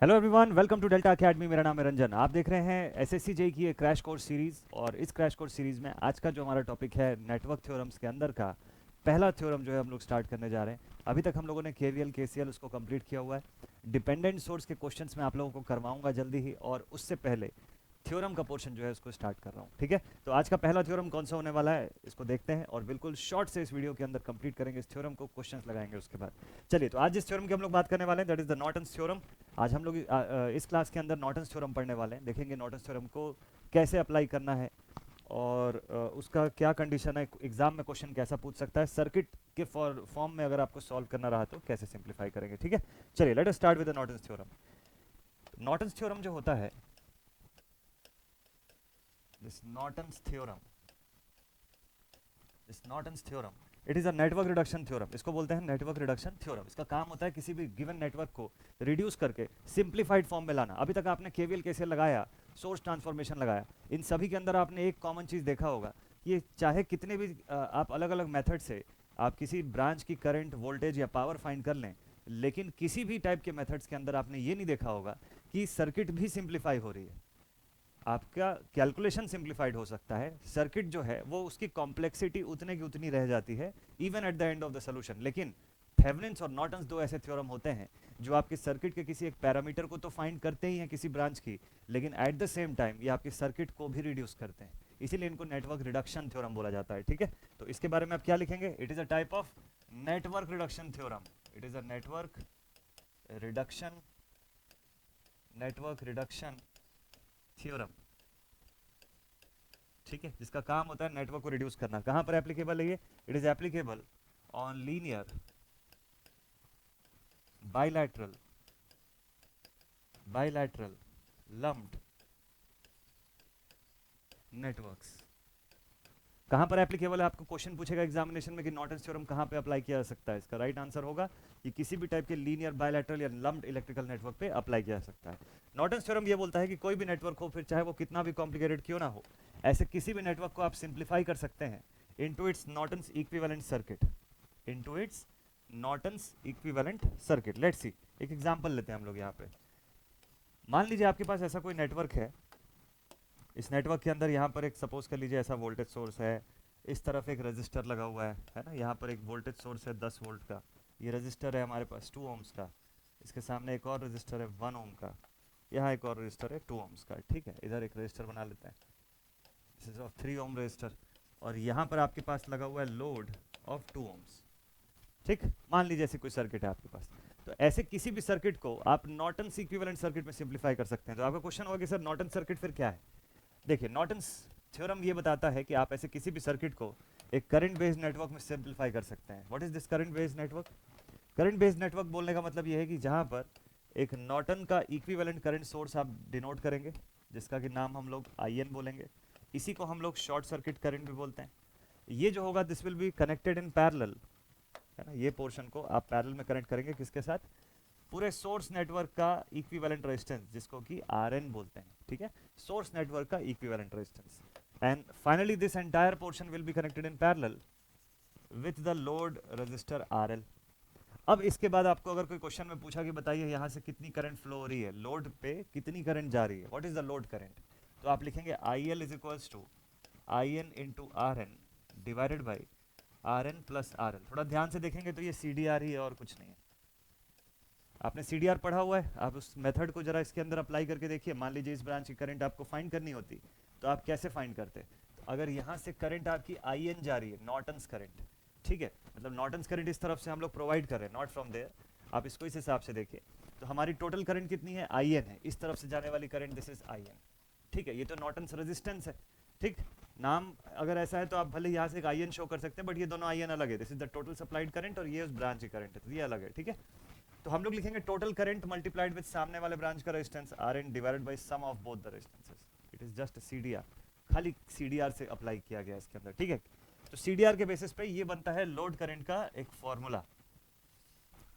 Hello everyone, welcome to Delta Academy. मेरा नाम है रंजन। आप देख रहे हैं एसएससी जेई की एक क्रैश कोर्स सीरीज। और इस क्रैश कोर्स सीरीज में आज का जो हमारा टॉपिक है नेटवर्क थ्योरम्स के अंदर का पहला थ्योरम जो है हम लोग स्टार्ट करने जा रहे हैं। अभी तक हम लोगों ने केवीएल केसीएल उसको कंप्लीट किया हुआ है। डिपेंडेंट सोर्स के क्वेश्चंस मैं आप लोगों को करवाऊंगा जल्दी ही, और उससे पहले थ्योरम का पोर्शन जो है उसको स्टार्ट कर रहा हूँ। ठीक है, तो आज का पहला थ्योरम कौन सा होने वाला है इसको देखते हैं, और बिल्कुल शॉर्ट से इस वीडियो के अंदर कंप्लीट करेंगे इस थ्योरम को, क्वेश्चंस लगाएंगे उसके बाद। चलिए, तो आज जिस थ्योरम की हम लोग बात करने वाले हैं that is the Norton's theorem. आज हम लोग इस क्लास के अंदर नॉर्टन्स थ्योरम पढ़ने वाले हैं, देखेंगे नॉर्टन्स थ्योरम को कैसे अप्लाई करना है, और उसका क्या कंडीशन है, एग्जाम में क्वेश्चन कैसा पूछ सकता है, सर्किट के फॉर्म में अगर आपको सॉल्व करना रहा तो कैसे सिंप्लीफाई करेंगे। ठीक है, चलिए let us start with the Norton's theorem. Norton's theorem जो होता है, this Norton's theorem, this Norton's theorem, it is a network reduction theorem. इसको बोलते हैं नेटवर्क रिडक्शन थ्योरम। इसका काम होता है किसी भी गिवन नेटवर्क को रिड्यूस करके सिंप्लीफाइड फॉर्म में लाना। अभी तक आपने केवीएल केसीएल लगाया, सोर्स ट्रांसफॉर्मेशन लगाया, इन सभी के अंदर आपने एक कॉमन चीज देखा होगा कि चाहे कितने भी आप अलग अलग मेथड से आप किसी ब्रांच की करंट, वोल्टेज या पावर फाइंड कर लें, लेकिन किसी भी टाइप के मेथड्स के अंदर आपने ये नहीं देखा होगा कि सर्किट भी सिंप्लीफाई हो रही है। आपका कैलकुलेशन सिंप्लीफाइड हो सकता है, सर्किट जो है वो उसकी कॉम्प्लेक्सिटी उतने की उतनी रह जाती है even at the end of the solution. लेकिन थेवेनिन्स और नॉर्टन्स दो ऐसे थ्योरम होते हैं जो आपके सर्किट के किसी एक पैरामीटर को तो फाइंड करते ही हैं किसी ब्रांच की, लेकिन एट द सेम टाइम ये आपके सर्किट को भी रिड्यूस करते हैं। इसीलिए इनको नेटवर्क रिडक्शन थ्योरम बोला जाता है। ठीक है, तो इसके बारे में आप क्या लिखेंगे? It is a type of network reduction theorem. It is a reduction network reduction theorem. ठीक है, जिसका काम होता है नेटवर्क को रिड्यूस करना। कहां पर एप्लीकेबल है ये? It is applicable on linear bilateral bilateral lumped networks. कहां पर एप्लीकेबल है? आपको क्वेश्चन पूछेगा एग्जामिनेशन में कि नॉर्टन्स थ्योरम कहां पे अप्लाई किया जा सकता है। इसका राइट आंसर होगा कि किसी भी टाइप के लीनियर बाइलैटरल या लम्प्ड इलेक्ट्रिकल नेटवर्क पे अप्लाई किया जा सकता है। नॉर्टन्स थ्योरम ये बोलता है कि कोई भी नेटवर्क हो, फिर चाहे वो कितना भी कॉम्प्लिकेटेड क्यों ना हो, ऐसे किसी भी नेटवर्क को आप सिंप्लीफाई कर सकते हैं into its Norton's equivalent circuit, into its Norton's equivalent circuit. Let's see, एक एग्जांपल लेते हैं हम लोग यहाँ पे। मान लीजिए आपके पास ऐसा कोई नेटवर्क है, इस नेटवर्क के अंदर यहाँ पर एक सपोज कर लीजिए ऐसा वोल्टेज सोर्स है, इस तरफ एक रजिस्टर लगा हुआ है ना, यहाँ पर एक वोल्टेज सोर्स है 10 वोल्ट का, ये रजिस्टर है हमारे पास 2 ओम्स का, इसके सामने एक और रजिस्टर है 1 ओम का, यहाँ एक और रजिस्टर है 2 ओम्स का। ठीक है, इधर एक रजिस्टर बना लेते हैं, this is of 3 ohm register, और यहाँ पर आपके पास लगा हुआ है लोड ऑफ 2 ओम्स। ठीक, मान लीजिए ऐसी कोई सर्किट है आपके पास। तो ऐसे किसी भी सर्किट को आप नॉर्टन्स इक्विवेलेंट सर्किट में सिंप्लीफाई कर सकते हैं। तो आपका क्वेश्चन होगा कि सर नॉर्टन सर्किट फिर क्या है? देखिए, नॉर्टन्स थ्योरम ये बताता है कि आप ऐसे किसी भी सर्किट को एक करंट बेस्ड नेटवर्क में सिंप्लीफाई कर सकते हैं। What is this current based network? Current based network बोलने का मतलब ये है कि जहां पर एक नॉर्टन का इक्विवेलेंट करंट सोर्स आप डिनोट करेंगे, जिसका कि नाम हम लोग आई एन बोलेंगे। इसी को हम लोग शॉर्ट सर्किट करंट भी बोलते हैं। ये जो होगा this will be connected in parallel, है ना, ये पोर्शन को आप पैरेलल में कनेक्ट करेंगे किसके साथ? पूरे सोर्स नेटवर्क का इक्विवेलेंट रेजिस्टेंस, जिसको कि आरएन बोलते हैं। ठीक है, सोर्स नेटवर्क का equivalent resistance. And finally this entire portion will be connected in parallel with the load register RL. अब इसके बाद आपको अगर कोई क्वेश्चन में पूछा कि बताइए यहाँ से कितनी करंट फ्लो हो रही है, लोड पे कितनी करंट जा रही है, what is the load current, तो आप लिखेंगे I L is equals to I N into R N divided by R N plus R L. थोड़ा ध्यान से देखेंगे तो ये सी डी आर ही है और कुछ नहीं है। आपने सी डी आर पढ़ा हुआ है, आप उस मेथड को जरा इसके अंदर अप्लाई करके देखिए। मान लीजिए इस ब्रांच की करंट आपको फाइंड करनी होती, तो आप कैसे फाइंड करते? तो अगर यहाँ से करंट आपकी आई एन जा रही है, नॉर्टन्स करंट, ठीक है, मतलब नॉर्टन्स करंट इस तरफ से हम लोग प्रोवाइड कर रहे हैं, नॉट फ्रॉम देयर, आप इसको इस हिसाब से देखिए। तो हमारी टोटल करंट कितनी है? आई एन है, इस तरफ से जाने वाली current this is I N. ठीक है, ये तो नॉर्टन्स रेजिस्टेंस है। ठीक, नाम अगर ऐसा है तो आप भले यहाँ से एक आई एन शो कर सकते हैं, बट ये दोनों आई एन अलग है। This is the total supplied current और ये उस ब्रांच की करंट है, तो ये अलग है। ठीक है, तो हम लोग लिखेंगे टोटल करंट मल्टीप्लाइड विद सामने वाले ब्रांच का resistance R N divided by sum of both the resistances. It is just CDR, खाली सीडीआर से अप्लाई किया गया इसके अंदर। ठीक है, तो सीडीआर के बेसिस पे ये बनता है लोड करंट का एक फॉर्मूला,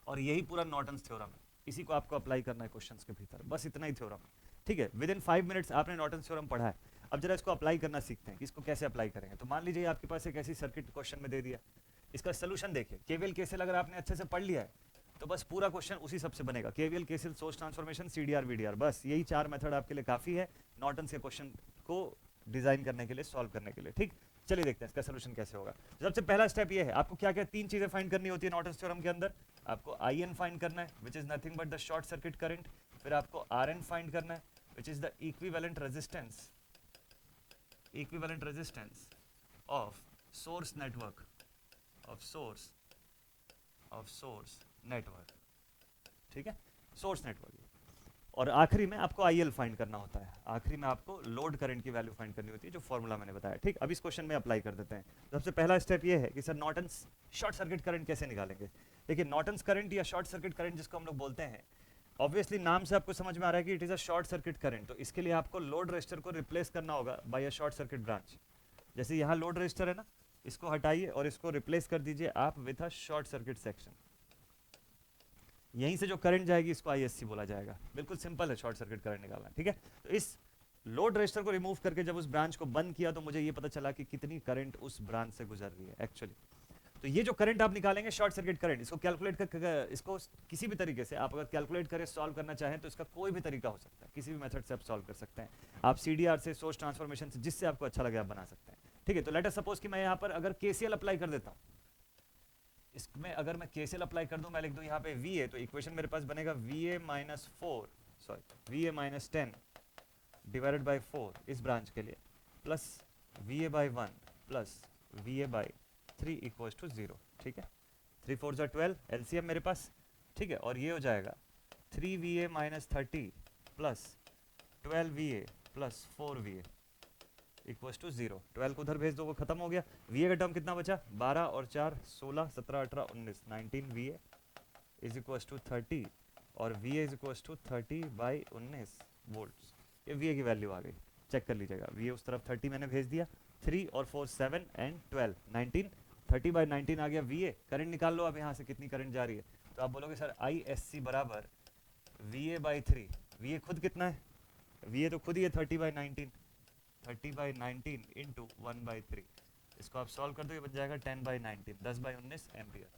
और यही पूरा नॉर्टन्स थ्योरम है। इसी को आपको अप्लाई करना है क्वेश्चंस के भीतर, बस इतना ही थ्योरम। ठीक है, विद इन 5 मिनट्स आपने नॉर्टन्स थ्योरम पढ़ा है। अब जरा इसको अप्लाई करना सीखते हैं कि इसको कैसे अप्लाई करेंगे। तो मान लीजिए आपके पास एक ऐसी सर्किट क्वेश्चन में दे दिया, इसका सोल्यूशन देखिए। केवीएल केसीएल अगर आपने अच्छे से पढ़ लिया है, तो बस पूरा क्वेश्चन उसी सबसे बनेगा, KVL, KCL, source transformation, CDR, VDR, बस यही 4 मेथड आपके लिए काफी है नॉर्टन्स के क्वेश्चन को डिजाइन करने के लिए, सॉल्व करने के लिए। ठीक, चलिए देखते हैं इसका सोल्यूशन कैसे होगा। सबसे पहला स्टेप ये है, आपको क्या क्या 3 चीजें फाइंड करनी होती है नॉर्टन्स थ्योरम के अंदर। आपको IN फाइंड करना है which is nothing but the short circuit current, फिर आपको RN फाइंड करना है which is the equivalent resistance of source network, of source network, ठीक है, सोर्स नेटवर्क। और आखिरी में आपको IL फाइंड करना होता है, आखिरी में आपको लोड करंट की वैल्यू फाइंड करनी होती है, जो फॉर्मूला मैंने बताया। ठीक, अब इस क्वेश्चन में अप्लाई कर देते हैं। सबसे पहला स्टेप ये है कि sir Norton's short circuit current कैसे निकालेंगे। देखिए नॉर्टन्स करंट या शॉर्ट सर्किट करंट जिसको हम लोग बोलते हैं, ऑब्वियसली नाम से आपको समझ में आ रहा है कि it is a short circuit current, तो इसके लिए आपको लोड रेजिस्टर को रिप्लेस करना होगा by a short circuit branch. जैसे यहाँ लोड रेजिस्टर है ना, इसको हटाइए और इसको रिप्लेस कर दीजिए आप with a short circuit section. यहीं से जो करंट जाएगी इसको ISC बोला जाएगा। बिल्कुल सिंपल है शॉर्ट सर्किट करंट निकालना, ठीक है। तो इस लोड रेजिस्टर को रिमूव करके जब उस ब्रांच को बंद किया तो मुझे ये पता चला कि कितनी करंट उस ब्रांच से गुजर रही है एक्चुअली। तो ये जो करंट आप निकालेंगे शॉर्ट सर्किट करंट, इसको कैलकुलेट कर, इसको किसी भी तरीके से आप अगर कैलकुलेट करें, सॉल्व करना चाहें तो इसका कोई भी तरीका हो सकता है, किसी भी मेथड से आप सॉल्व कर सकते हैं। आप CDR से, सोर्स ट्रांसफॉर्मेशन से, जिससे आपको अच्छा लगे आप बना सकते हैं। ठीक है, तो लेट अस सपोज कि मैं यहाँ पर अगर KCL अप्लाई कर देता हूँ, इसमें अगर मैं KCL अप्लाई कर दूं, मैं लिख दूं यहाँ पे VA, तो इक्वेशन मेरे पास बनेगा VA माइनस 10 डिवाइडेड बाय 4 इस ब्रांच के लिए, plus VA by 1 plus VA by 3 equals to 0। ठीक है, 3 4 जा 12 LCM मेरे पास। ठीक है, और ये हो जाएगा 3VA minus 30 plus 12VA plus 4VA equals to 0। 12 को उधर भेज दो, वो खत्म हो गया। VA का टर्म कितना बचा, 12 और 4 16, 17 18 19, 19 VA इज इक्वल्स टू 30 और VA is equals to 30 by 19 volts. ये VA की वैल्यू आ गई, चेक कर लीजिएगा। VA उस तरफ 30 मैंने भेज दिया, 3 और 4 7 एंड 12 19, 30 बाई 19 आ गया VA। करंट निकाल लो अब यहाँ से कितनी करंट जा रही है, तो आप बोलोगे सर ISC बराबर VA बाई 3। VA खुद कितना है, VA तो खुद ही है 30 बाई 19, 30 बाई 19 इंटू 1 बाई 3। इसको आप सॉल्व कर दो, ये बन जाएगा 10 बाई 19, 10 बाई 19 एम्पियर।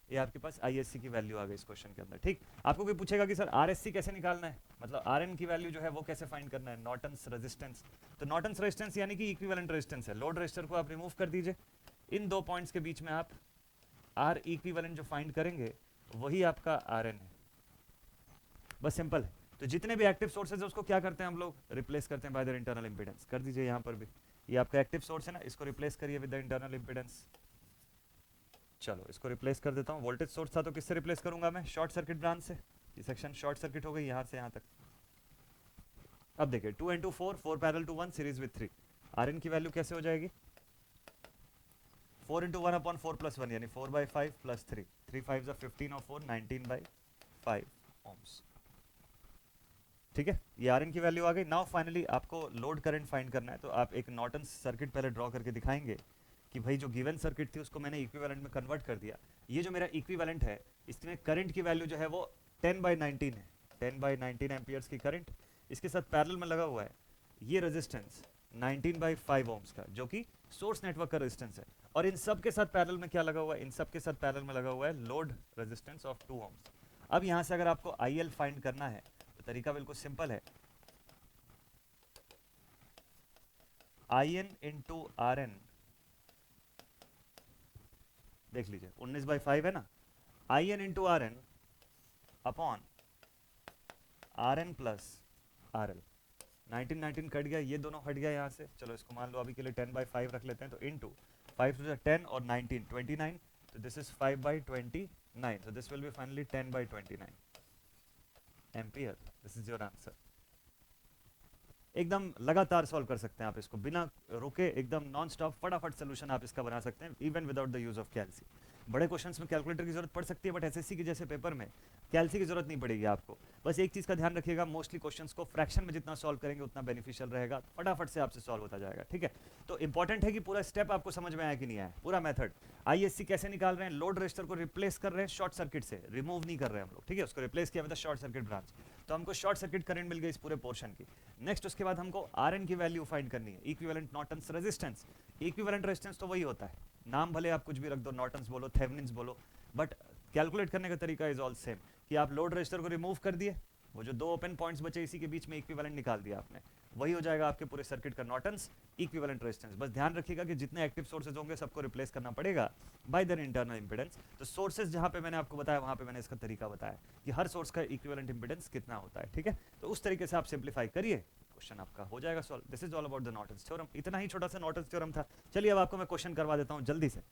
ये आपके पास ISC की वैल्यू आ गई इस क्वेश्चन के अंदर। ठीक, आपको कोई पूछेगा कि सर RSC कैसे निकालना है, मतलब RN की वैल्यू जो है वो कैसे फाइंड करना है, नॉर्टन्स रेजिस्टेंस। तो नॉर्टन्स रेजिस्टेंस यानी कि इक्विवेलेंट रेजिस्टेंस है। लोड रेजिस्टर को आप रिमूव कर दीजिए, इन दो पॉइंट्स के बीच में आप R इक्विवेलेंट जो फाइंड करेंगे वही आपका RN है। बस सिंपल है। तो जितने भी एक्टिव सोर्सेज है उसको क्या करते हैं हम लोग, रिप्लेस करते हैं बाय देयर इंटरनल इंपीडेंस। कर दीजिए यहाँ पर भी, ये आपका एक्टिव सोर्स है ना, इसको रिप्लेस करिए विद द इंटरनल इंपीडेंस। चलो इसको रिप्लेस कर देता हूँ। वोल्टेज सोर्स था तो किससे रिप्लेस करूंगा मैं, शॉर्ट सर्किट ब्रांच से। ये सेक्शन शॉर्ट सर्किट हो गई यहाँ से यहाँ तक। अब देखिए 2 into 4, 4 parallel to 1 series with 3। RN की वैल्यू कैसे हो जाएगी, 4 into 1 upon 4 plus 1 यानी 4 by 5 plus 3, 3 5 are 15 और 4 19 by 5 ohms। ठीक है, ये RN की वैल्यू आ गई। नाउ फाइनली आपको लोड करंट फाइंड करना है, तो आप एक नॉर्टन सर्किट पहले ड्रॉ करके दिखाएंगे कि भाई जो गिवन सर्किट थी उसको मैंने इक्विवेलेंट में कन्वर्ट कर दिया। ये जो मेरा इक्विवेलेंट है इसमें करंट की वैल्यू जो है वो 10 by 19 है, 10 by 19 एम्पियर्स की करंट। इसके साथ पैरेलल में लगा हुआ है ये रेजिस्टेंस 19 by 5 ohms का, जो कि सोर्स नेटवर्क का रेजिस्टेंस है। और इन सब के साथ पैरेलल में क्या लगा हुआ है, इन सब के साथ पैरेलल में लगा हुआ है लोड रेजिस्टेंस ऑफ 2 ohms। अब यहाँ से अगर आपको IL फाइंड करना है तो तरीका बिल्कुल सिंपल है, IN into RN। देख लीजिए 19 by 5 है ना, IN into RN upon RN plus RL। 19 19 cut गया, ये दोनों हट गया यहाँ से। चलो इसको मान लो अभी के लिए 10 by 5 रख लेते हैं, तो इंटू 5 to 10 और 19 29, तो this is 5 by 29, so this will be finally 10 by 29 ampere. This is your answer. एकदम लगातार सॉल्व कर सकते हैं आप इसको, बिना रुके एकदम नॉन स्टॉप फटाफट सोल्यूशन आप इसका बना सकते हैं, even without the use of calci. बड़े क्वेश्चंस में कैलकुलेटर की जरूरत पड़ सकती है, बट एसएससी के जैसे पेपर में कैलसी की जरूरत नहीं पड़ेगी आपको। बस एक चीज का ध्यान रखिएगा, मोस्टली क्वेश्चंस को फ्रैक्शन में जितना सॉल्व करेंगे उतना बेनिफिशियल रहेगा, फटाफट से आपसे सॉल्व होता जाएगा। ठीक है, तो इंपॉर्टेंट है कि पूरा स्टेप आपको समझ में आया कि नहीं आया, पूरा मेथड। ISC कैसे निकाल रहे हैं, लोड रेजिस्टर को रिप्लेस कर रहे हैं शॉर्ट सर्किट से, रिमूव नहीं कर रहे हैं हम लोग। ठीक है, उसको रिप्लेस किया विद शॉर्ट सर्किट ब्रांच, तो हमको शॉर्ट सर्किट करंट मिल गई इस पूरे पोर्शन की। नेक्स्ट उसके बाद हमको RN की वैल्यू फाइंड करनी है, equivalent Norton's resistance. Equivalent resistance तो वही होता है, नाम भले आप कुछ भी रख दो, नॉर्टन्स बोलो, थेवेनिन्स बोलो, बट कैलकुलेट करने का तरीका इज ऑल सेम, कि आप लोड रजिस्टर को रिमूव कर दिए, वो जो 2 ओपन पॉइंट्स बचे इसी के बीच में इक्विवेलेंट निकाल दिया आपने, वही हो जाएगा आपके पूरे सर्किट का नॉर्टन्स इक्विवेलेंट रेजिस्टेंस। बस ध्यान रखिएगा कि जितने एक्टिव सोर्सेज होंगे सबको रिप्लेस करना पड़ेगा बाय देयर इंटरनल इंपेडेंस। तो सोर्सेज जहां पे मैंने आपको बताया वहां पे मैंने इसका तरीका बताया कि हर सोर्स का इक्विवेलेंट इंपेडेंस कितना होता है, ठीक है। तो उस तरीके से आप सिंप्लीफाई करिए, क्वेश्चन आपका हो जाएगा solve. This is all about the Norton's theorem. इतना ही छोटा सा नॉर्टन्स थ्योरम था। चलिए अब आपको मैं क्वेश्चन करवा देता हूं जल्दी से,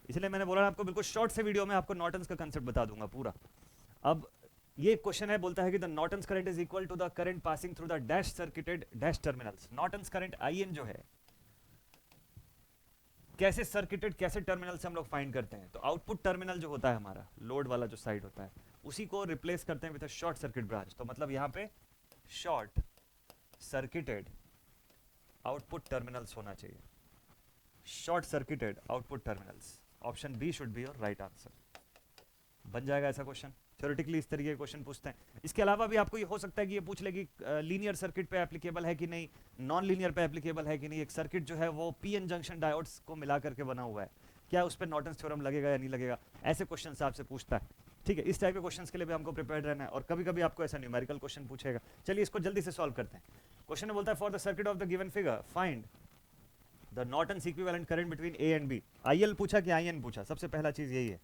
इसलिए मैंने बोला आपको बिल्कुल शॉर्ट से वीडियो में आपको नॉर्टन्स का कंसेप्ट बता दूंगा पूरा। अब ये क्वेश्चन है, बोलता है कि the Norton's current is equal to the current passing through the dash circuited dash terminals. Norton's current IN जो है कैसे सर्किटेड कैसे टर्मिनल से हम लोग फाइंड करते हैं, तो आउटपुट टर्मिनल जो होता है हमारा लोड वाला जो साइड होता है उसी को रिप्लेस करते हैं with a short circuit branch. तो मतलब यहां पे शॉर्ट सर्किटेड आउटपुट टर्मिनल्स होना चाहिए, short circuited output terminals. Option B should be your right answer. बन जाएगा ऐसा क्वेश्चन। थ्योरेटिकली इस तरीके के क्वेश्चन पूछते हैं। इसके अलावा भी आपको ये हो सकता है कि ये पूछ ले कि लीनियर सर्किट पे एप्लीकेबल है कि नहीं, नॉन लीनियर पे एप्लीकेबल है कि नहीं। एक सर्किट जो है वो पीएन जंक्शन डायोड्स को मिला करके बना हुआ है, क्या उस पर नॉर्टन्स थ्योरम लगेगा या नहीं लगेगा, ऐसे क्वेश्चन आपसे पूछता है, ठीक है। इस टाइप के क्वेश्चन के लिए भी हमको प्रिपेयर्ड रहना है। और कभी कभी आपको ऐसा न्यूमेरिकल क्वेश्चन पूछेगा। चलिए इसको जल्दी से सॉल्व करते हैं। क्वेश्चन बोलता है for the circuit of the given figure find the Norton's equivalent current between A and B. IL पूछा कि IN पूछा, सबसे पहला चीज यही है,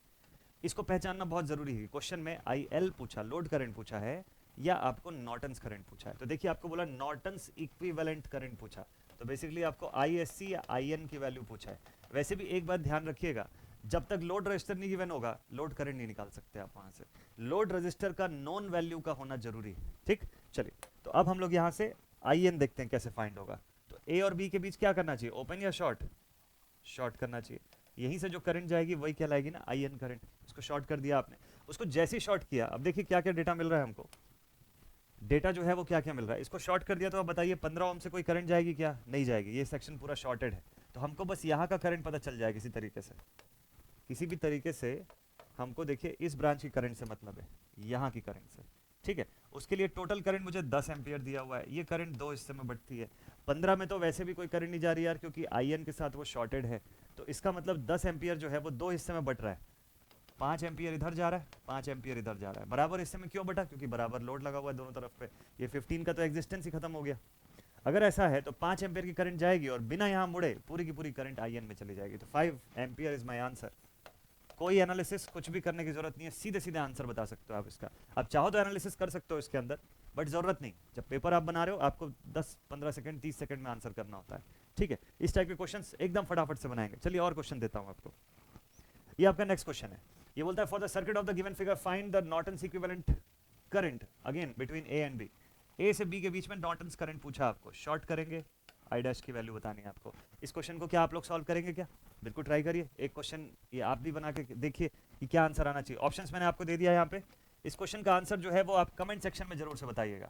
इसको पहचानना बहुत जरूरी है। क्वेश्चन में IL पूछा, लोड करंट पूछा है, या आपको नॉर्टन्स करंट पूछा है। तो देखिए आपको बोला नॉर्टन्स इक्विवेलेंट करंट पूछा, तो बेसिकली आपको ISC या IN की वैल्यू पूछा है। वैसे भी एक बात ध्यान रखिएगा, जब तक लोड रजिस्टर नहीं गिवन होगा लोड करंट नहीं निकाल सकते आप वहां से। लोड रजिस्टर का नॉन वैल्यू का होना जरूरी है, ठीक। चलिए तो अब हम लोग यहां से IN देखते हैं कैसे फाइंड होगा। तो A और B के बीच क्या करना चाहिए, ओपन या शॉर्ट, शॉर्ट करना चाहिए। यहीं से जो करंट जाएगी वही कहलाएगी ना IN करंट। इसको शॉर्ट कर दिया आपने, उसको जैसे ही शॉर्ट किया, अब देखिए क्या क्या डेटा मिल रहा है हमको। डेटा जो है वो क्या क्या मिल रहा है, इसको शॉर्ट कर दिया तो अब बताइए 15 ओम से कोई करंट जाएगी क्या, नहीं जाएगी। ये सेक्शन पूरा शॉर्टेड है, तो हमको बस यहाँ का करंट पता चल जाए किसी तरीके से, किसी भी तरीके से हमको देखिए इस ब्रांच की करंट से मतलब है, यहाँ की करंट से, ठीक है। उसके लिए टोटल करंट मुझे 10 एम्पियर दिया हुआ है। ये करंट 2 हिस्से में बढ़ती है। 15 में तो वैसे भी कोई करंट नहीं जा रही यार, क्योंकि IN के साथ वो शॉर्टेड है। तो इसका मतलब 10 एम्पियर जो है वो 2 हिस्से में बट रहा है। 5 एम्पियर इधर जा रहा है, 5 एम्पियर इधर जा रहा है। बराबर हिस्से में क्यों बटा, क्योंकि बराबर लोड लगा हुआ है दोनों तरफ पे। ये 15 का तो एग्जिस्टेंस ही खत्म हो गया। अगर ऐसा है तो 5 एम्पियर की करंट जाएगी और बिना यहाँ मुड़े पूरी की पूरी करंट IN में चली जाएगी। तो 5 एम्पियर इज माई आंसर। कोई एनालिसिस कुछ भी करने की जरूरत नहीं है, सीधे सीधे आंसर बता सकते हो आप इसका। आप चाहो तो एनालिसिस कर सकते हो इसके अंदर, बट जरूरत नहीं। जब पेपर आप बना रहे हो आपको 10-15 सेकंड 30 सेकंड में आंसर करना होता है, ठीक है। इस टाइप के क्वेश्चंस एकदम फटाफट से बनाएंगे। चलिए और क्वेश्चन देता हूं आपको। ये आपका नेक्स्ट क्वेश्चन है। ये बोलता है for the circuit of the given figure find the Norton's equivalent current again between A and B. A से बी के बीच में नॉर्टन्स करंट पूछा आपको, शॉर्ट करेंगे, I डैश की वैल्यू बतानी है आपको। इस क्वेश्चन को क्या आप लोग सॉल्व करेंगे क्या, बिल्कुल ट्राई करिए। एक क्वेश्चन ये आप भी बना के देखिए कि क्या आंसर आना चाहिए। ऑप्शंस मैंने आपको दे दिया है यहाँ पे। इस क्वेश्चन का आंसर जो है वो आप कमेंट सेक्शन में जरूर से बताइएगा,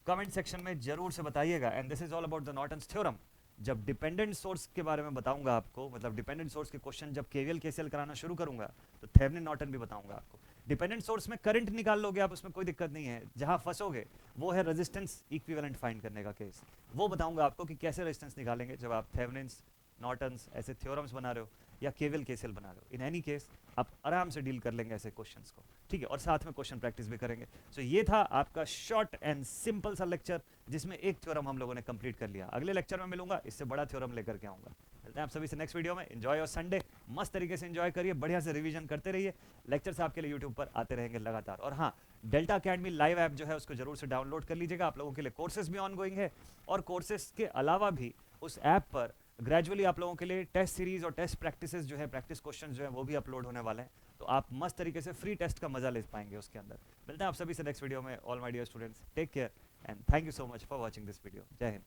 कमेंट सेक्शन में जरूर से बताइएगा। And this is all about the Norton's theorem. जब डिपेंडेंट सोर्स के बारे में बताऊंगा आपको, मतलब डिपेंडेंट सोर्स के क्वेश्चन जब KVL KCL कराना शुरू करूंगा तो थेवेनिन नॉर्टन भी बताऊंगा आपको। डिपेंडेंट सोर्स में करंट निकाल लोगे आप, उसमें कोई दिक्कत नहीं है। जहां फंसोगे वो है रेजिस्टेंस इक्विवेलेंट फाइंड करने का केस। वो बताऊंगा आपको कि कैसे रेजिस्टेंस निकालेंगे जब आप थेवेनिन्स नॉर्टन्स ऐसे थ्योरम्स बना रहे हो या KVL KCL बना रहे हो। इन एनी केस आप आराम से डील कर लेंगे ऐसे क्वेश्चंस को, ठीक है। और साथ में क्वेश्चन प्रैक्टिस भी करेंगे। सो ये था आपका शॉर्ट एंड सिंपल सा लेक्चर जिसमें एक थ्योरम हम लोगों ने कंप्लीट कर लिया। अगले लेक्चर में मिलूंगा, इससे बड़ा थ्योरम लेकर के आऊंगा। मिलते हैं आप सभी से नेक्स्ट वीडियो में। एंजॉय योर संडे, मस्त तरीके से एंजॉय करिए, बढ़िया से रिवीजन करते रहिए। लेक्चर्स आपके लिए यूट्यूब पर आते रहेंगे लगातार। और हाँ, डेल्टा अकेडमी लाइव ऐप जो है उसको जरूर से डाउनलोड कर लीजिएगा। आप लोगों के लिए कोर्सेज भी ऑनगोइंग है, और कोर्सेज के अलावा भी उस ऐप पर ग्रेजुअली आप लोगों के लिए टेस्ट सीरीज और टेस्ट प्रैक्टिसेस जो है, प्रैक्टिस क्वेश्चंस जो है वो भी अपलोड होने वाले हैं। तो आप मस्त तरीके से फ्री टेस्ट का मजा ले पाएंगे उसके अंदर। मिलते हैं आप सभी से नेक्स्ट वीडियो में। All my dear students, take care and thank you so much for watching this video. जय हिंद।